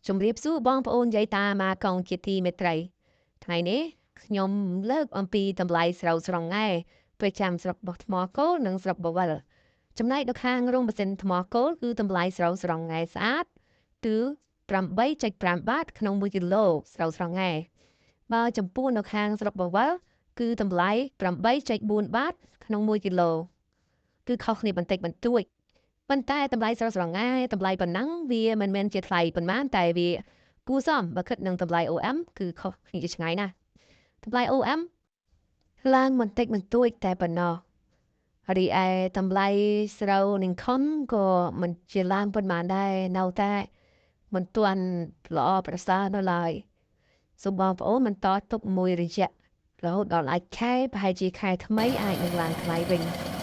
ជំរាបសួរបងប្អូនយាយតាម៉ាកងជាទីមេត្រីថ្ងៃនេះខ្ញុំលើកអំពីតម្លៃស្រូវស្រងងាយប្រចាំស្រុកបោះថ្មគោលនិងស្រុកបវលចំណែកនៅខាងរោងម៉ាស៊ីនថ្មគោលគឺតម្លៃស្រូវស្រងងាយស្អាតគឺ8.5 បាតក្នុង1គីឡូស្រូវស្រងងាយបើចំពោះនៅខាងស្រុកបវលគឺតម្លៃ8.4 បាតក្នុង1គីឡូគឺខុសគ្នាបន្តិចបន្តួចប៉ុន្តែតម្លៃស្រស់ស្រងាយតម្លៃប៉ុណ្ណឹងវាមិនមែនជាថ្លៃប៉ុន្មានតែវាគួរសមបើគិតនឹងតម្លៃ OM គឺខុសគ្នាឆ្ងាយណាស់តម្លៃ OM ឡើងបន្តិចបន្តួចតែប៉ុណ្ណោះរីឯតម្លៃស្រូវនិងខុនក៏មិនជាឡើងប៉ុន្មានដែរនៅតែមិនទាន់ល្អប្រសើរនៅឡើយសូមបងប្អូនបន្តទុកមួយរយៈរហូតដល់អាចខែប្រហែលជាខែថ្មីអាចនឹងឡើងថ្លៃវិញ